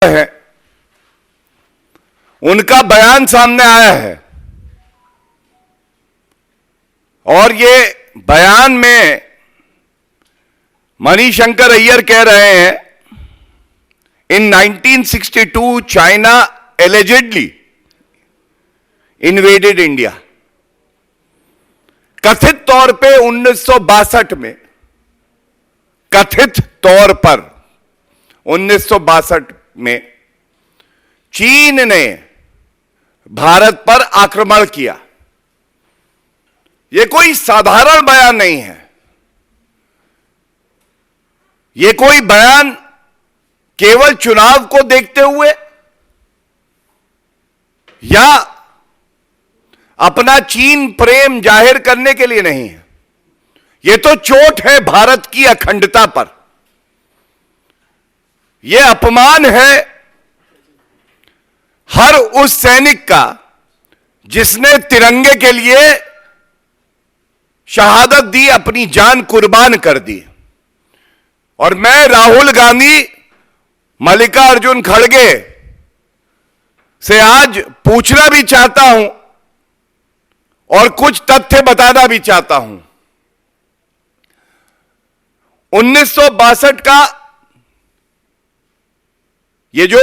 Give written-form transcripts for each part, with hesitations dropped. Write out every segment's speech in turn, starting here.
है, उनका बयान सामने आया है और ये बयान में मणिशंकर अय्यर कह रहे हैं इन 1962 चाइना एलिजिडली इन्वेडेड इंडिया। कथित तौर पे 1962 में, कथित तौर पर 1962 में चीन ने भारत पर आक्रमण किया। यह कोई साधारण बयान नहीं है। यह कोई बयान केवल चुनाव को देखते हुए या अपना चीन प्रेम जाहिर करने के लिए नहीं है। यह तो चोट है भारत की अखंडता पर। यह अपमान है हर उस सैनिक का जिसने तिरंगे के लिए शहादत दी, अपनी जान कुर्बान कर दी। और मैं राहुल गांधी, मल्लिकार्जुन खड़गे से आज पूछना भी चाहता हूं और कुछ तथ्य बताना भी चाहता हूं। 1962 का ये जो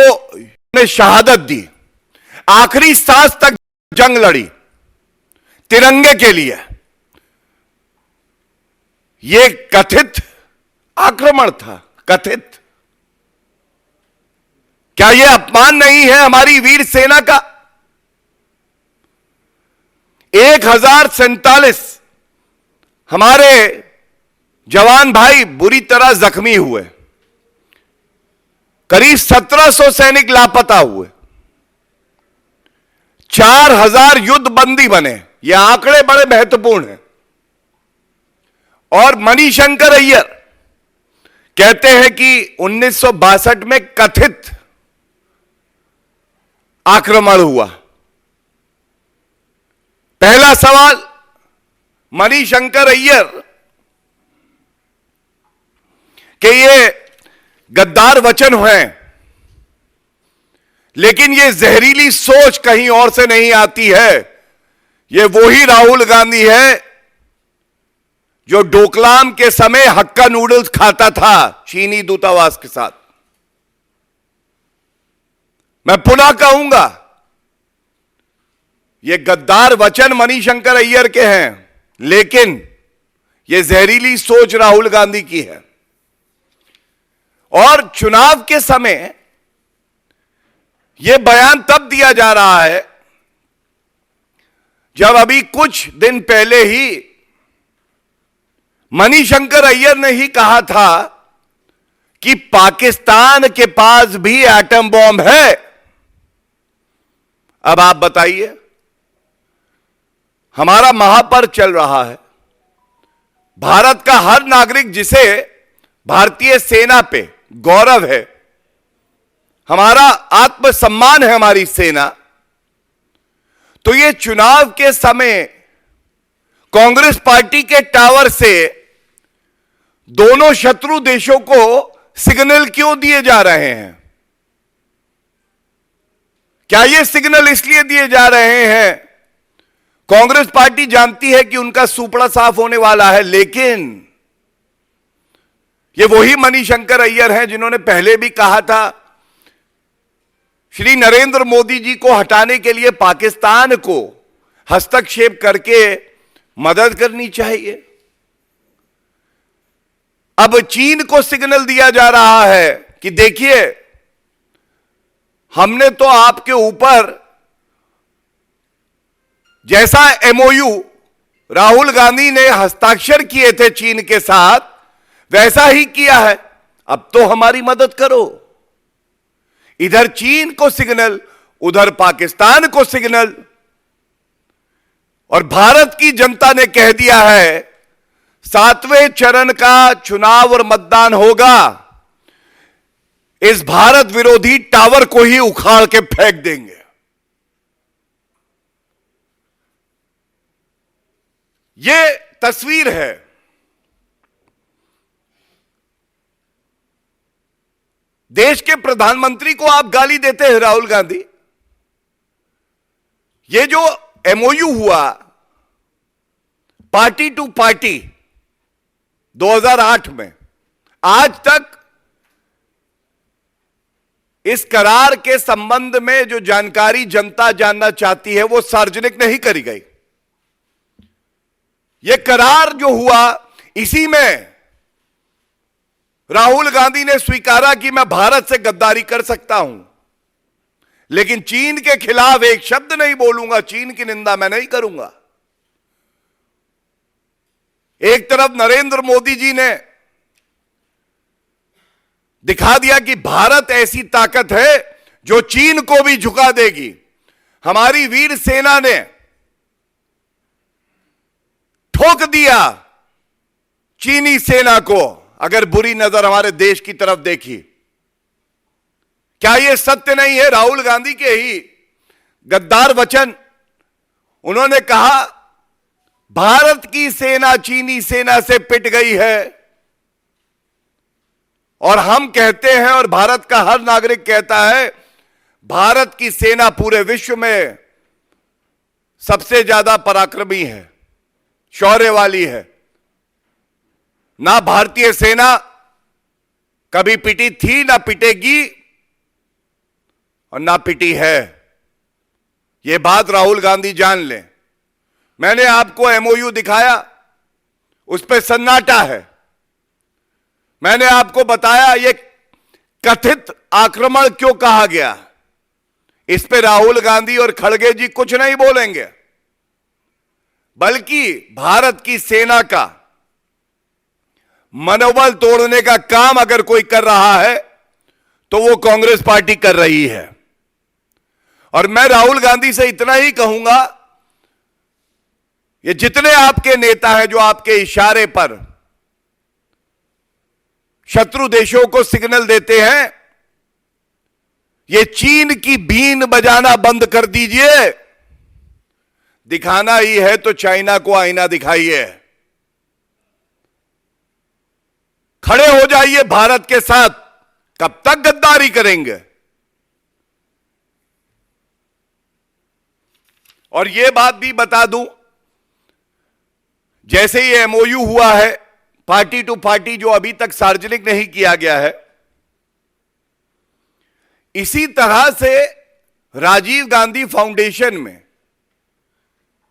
ने शहादत दी, आखिरी सांस तक जंग लड़ी तिरंगे के लिए, यह कथित आक्रमण था। कथित, क्या यह अपमान नहीं है हमारी वीर सेना का? 1047 हमारे जवान भाई बुरी तरह जख्मी हुए, करीब 1700 सैनिक लापता हुए, 4000 युद्ध बंदी बने। ये आंकड़े बड़े महत्वपूर्ण हैं। और मणिशंकर अय्यर कहते हैं कि 1962 में कथित आक्रमण हुआ। पहला सवाल, मणिशंकर अय्यर के ये गद्दार वचन हैं, लेकिन ये जहरीली सोच कहीं और से नहीं आती है। ये वही राहुल गांधी है जो डोकलाम के समय हक्का नूडल्स खाता था चीनी दूतावास के साथ। मैं पुनः कहूंगा, ये गद्दार वचन मणिशंकर अय्यर के हैं, लेकिन ये जहरीली सोच राहुल गांधी की है। और चुनाव के समय यह बयान तब दिया जा रहा है जब अभी कुछ दिन पहले ही मणिशंकर अय्यर ने ही कहा था कि पाकिस्तान के पास भी एटम बॉम्ब है। अब आप बताइए, हमारा महापर्व चल रहा है। भारत का हर नागरिक जिसे भारतीय सेना पे गौरव है, हमारा आत्मसम्मान है हमारी सेना, तो ये चुनाव के समय कांग्रेस पार्टी के टावर से दोनों शत्रु देशों को सिग्नल क्यों दिए जा रहे हैं? क्या ये सिग्नल इसलिए दिए जा रहे हैं? कांग्रेस पार्टी जानती है कि उनका सुपड़ा साफ होने वाला है, लेकिन ये वही मणिशंकर अय्यर हैं जिन्होंने पहले भी कहा था श्री नरेंद्र मोदी जी को हटाने के लिए पाकिस्तान को हस्तक्षेप करके मदद करनी चाहिए। अब चीन को सिग्नल दिया जा रहा है कि देखिए, हमने तो आपके ऊपर जैसा एमओयू राहुल गांधी ने हस्ताक्षर किए थे चीन के साथ, वैसा ही किया है, अब तो हमारी मदद करो। इधर चीन को सिग्नल, उधर पाकिस्तान को सिग्नल। और भारत की जनता ने कह दिया है 7वें चरण का चुनाव और मतदान होगा, इस भारत विरोधी टावर को ही उखाड़ के फेंक देंगे। यह तस्वीर है। देश के प्रधानमंत्री को आप गाली देते हैं राहुल गांधी। ये जो एमओयू हुआ पार्टी टू पार्टी 2008 में, आज तक इस करार के संबंध में जो जानकारी जनता जानना चाहती है वो सार्वजनिक नहीं करी गई। यह करार जो हुआ, इसी में राहुल गांधी ने स्वीकारा कि मैं भारत से गद्दारी कर सकता हूं, लेकिन चीन के खिलाफ एक शब्द नहीं बोलूंगा, चीन की निंदा मैं नहीं करूंगा। एक तरफ नरेंद्र मोदी जी ने दिखा दिया कि भारत ऐसी ताकत है जो चीन को भी झुका देगी। हमारी वीर सेना ने ठोक दिया चीनी सेना को, अगर बुरी नजर हमारे देश की तरफ देखी। क्या यह सत्य नहीं है? राहुल गांधी के ही गद्दार वचन। उन्होंने कहा भारत की सेना चीनी सेना से पिट गई है, और हम कहते हैं और भारत का हर नागरिक कहता है भारत की सेना पूरे विश्व में सबसे ज्यादा पराक्रमी है, शौर्य वाली है। ना भारतीय सेना कभी पिटी थी, ना पिटेगी, और ना पिटी है। यह बात राहुल गांधी जान लें। मैंने आपको एमओयू दिखाया, उस पर सन्नाटा है। मैंने आपको बताया यह कथित आक्रमण क्यों कहा गया। इस पे राहुल गांधी और खड़गे जी कुछ नहीं बोलेंगे, बल्कि भारत की सेना का मनोबल तोड़ने का काम अगर कोई कर रहा है तो वो कांग्रेस पार्टी कर रही है। और मैं राहुल गांधी से इतना ही कहूंगा, ये जितने आपके नेता हैं जो आपके इशारे पर शत्रु देशों को सिग्नल देते हैं, ये चीन की बीन बजाना बंद कर दीजिए। दिखाना ही है तो चाइना को आईना दिखाइए। खड़े हो जाइए भारत के साथ। कब तक गद्दारी करेंगे? और यह बात भी बता दूं, जैसे ये एमओयू हुआ है पार्टी टू पार्टी, जो अभी तक सार्वजनिक नहीं किया गया है, इसी तरह से राजीव गांधी फाउंडेशन में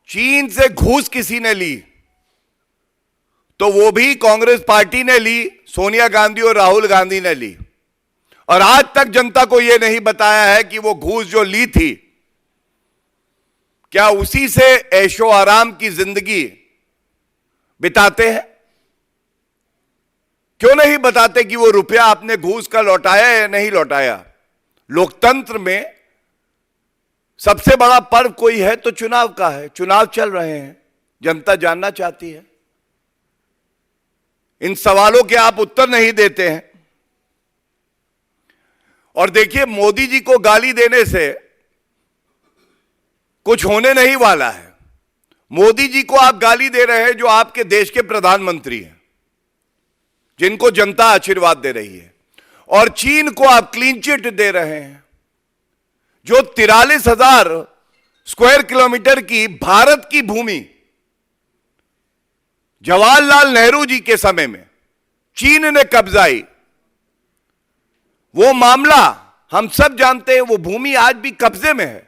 चीन से घूस किसी ने ली तो वो भी कांग्रेस पार्टी ने ली, सोनिया गांधी और राहुल गांधी ने ली। और आज तक जनता को यह नहीं बताया है कि वो घूस जो ली थी, क्या उसी से ऐशो आराम की जिंदगी बिताते हैं? क्यों नहीं बताते कि वो रुपया आपने घूस का लौटाया या नहीं लौटाया? लोकतंत्र में सबसे बड़ा पर्व कोई है तो चुनाव का है। चुनाव चल रहे हैं, जनता जानना चाहती है। इन सवालों के आप उत्तर नहीं देते हैं। और देखिए, मोदी जी को गाली देने से कुछ होने नहीं वाला है। मोदी जी को आप गाली दे रहे हैं जो आपके देश के प्रधानमंत्री हैं, जिनको जनता आशीर्वाद दे रही है। और चीन को आप क्लीन चिट दे रहे हैं, जो 43,000 स्क्वायर किलोमीटर की भारत की भूमि जवाहरलाल नेहरू जी के समय में चीन ने कब्जाई। वो मामला हम सब जानते हैं, वो भूमि आज भी कब्जे में है।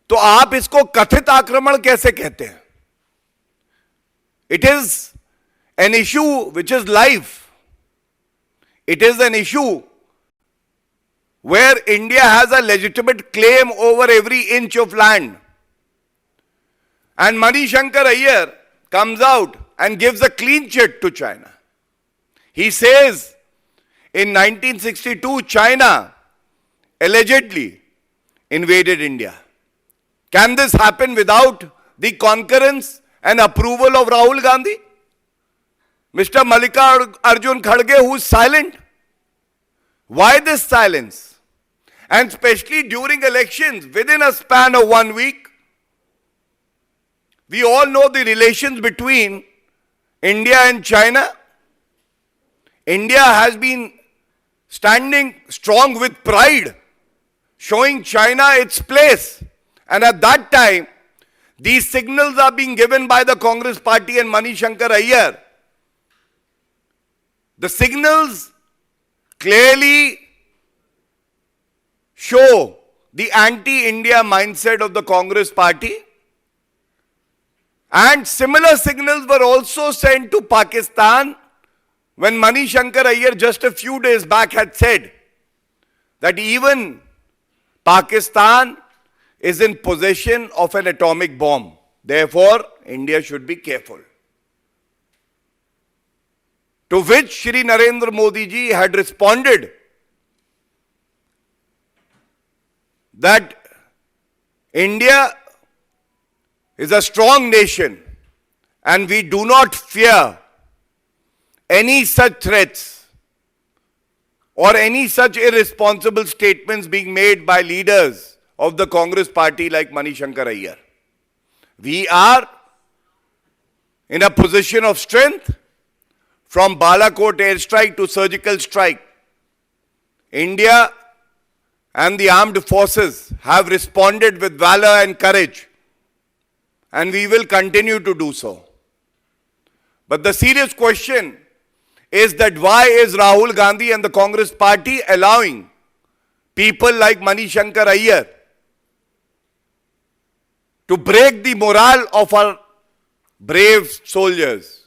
तो आप इसको कथित आक्रमण कैसे कहते हैं? It is an issue which is live. It is an issue where India has a legitimate claim over every inch of land. And Manishankar Iyer comes out and gives a clean chit to China. He says in 1962 China allegedly invaded India. Can this happen without the concurrence and approval of Rahul Gandhi? Mr. Mallikarjun Kharge, who is silent. Why this silence? And especially during elections, within a span of 1 week, we all know the relations between India and China. India has been standing strong with pride, showing China its place. And at that time, these signals are being given by the Congress party and Manishankar Aiyar. The signals clearly show the anti-India mindset of the Congress party. And similar signals were also sent to Pakistan when Manishankar Aiyar just a few days back had said that even Pakistan is in possession of an atomic bomb. Therefore, India should be careful. To which Shri Narendra Modi ji had responded that India is a strong nation and we do not fear any such threats or any such irresponsible statements being made by leaders of the Congress party like Manishankar Aiyar. We are in a position of strength. From Balakot airstrike to surgical strike, India and the armed forces have responded with valor and courage, and we will continue to do so. But the serious question is that why is Rahul Gandhi and the Congress party allowing people like Manishankar Aiyar to break the morale of our brave soldiers?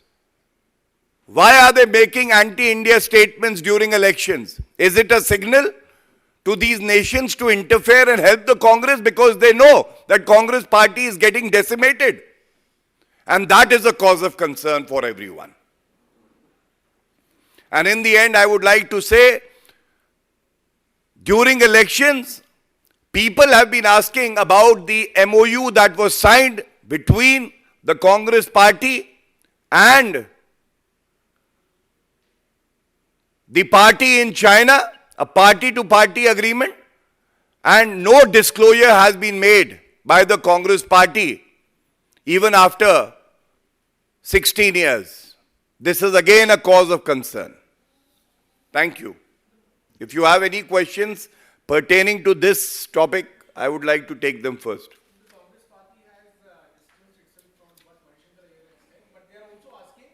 Why are they making anti-India statements during elections? Is it a signal to these nations to interfere and help the Congress because they know that Congress party is getting decimated? And that is a cause of concern for everyone. And in the end, I would like to say, during elections, people have been asking about the MOU that was signed between the Congress party and the party in China, a party-to-party agreement, and no disclosure has been made by the Congress party even after 16 years. This is again a cause of concern. Thank you. If you have any questions pertaining to this topic, I would like to take them first. The Congress party has distanced itself from what Manishankar Aiyar has said, but they are also asking,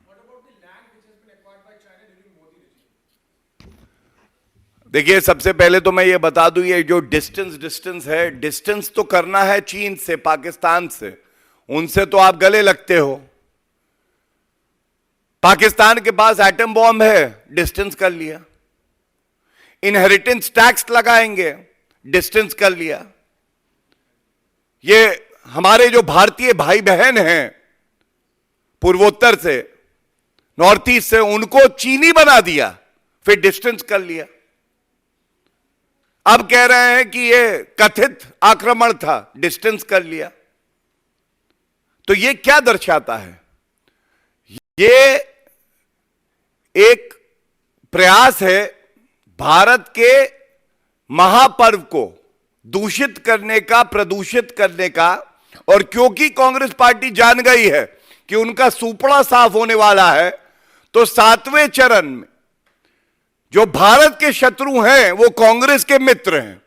what about the land which has been acquired by China during Modi regime? देखिए, सबसे पहले तो मैं ये बता दूं, ये जो डिस्टेंस है, डिस्टेंस तो करना है चीन से, पाकिस्तान से, उनसे तो आप गले लगते हो। पाकिस्तान के पास एटम बॉम्ब है, डिस्टेंस कर लिया। इनहेरिटेंस टैक्स लगाएंगे, डिस्टेंस कर लिया। ये हमारे जो भारतीय भाई बहन हैं पूर्वोत्तर से, नॉर्थ ईस्ट से, उनको चीनी बना दिया, फिर डिस्टेंस कर लिया। अब कह रहे हैं कि ये कथित आक्रमण था, डिस्टेंस कर लिया। तो ये क्या दर्शाता है? ये एक प्रयास है भारत के महापर्व को दूषित करने का, प्रदूषित करने का। और क्योंकि कांग्रेस पार्टी जान गई है कि उनका सुपड़ा साफ होने वाला है, तो 7वें चरण में जो भारत के शत्रु हैं वो कांग्रेस के मित्र हैं।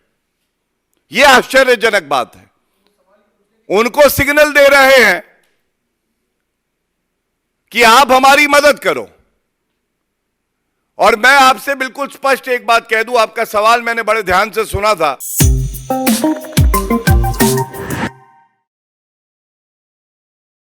यह आश्चर्यजनक बात है। उनको सिग्नल दे रहे हैं कि आप हमारी मदद करो। और मैं आपसे बिल्कुल स्पष्ट एक बात कह दूं, आपका सवाल मैंने बड़े ध्यान से सुना था।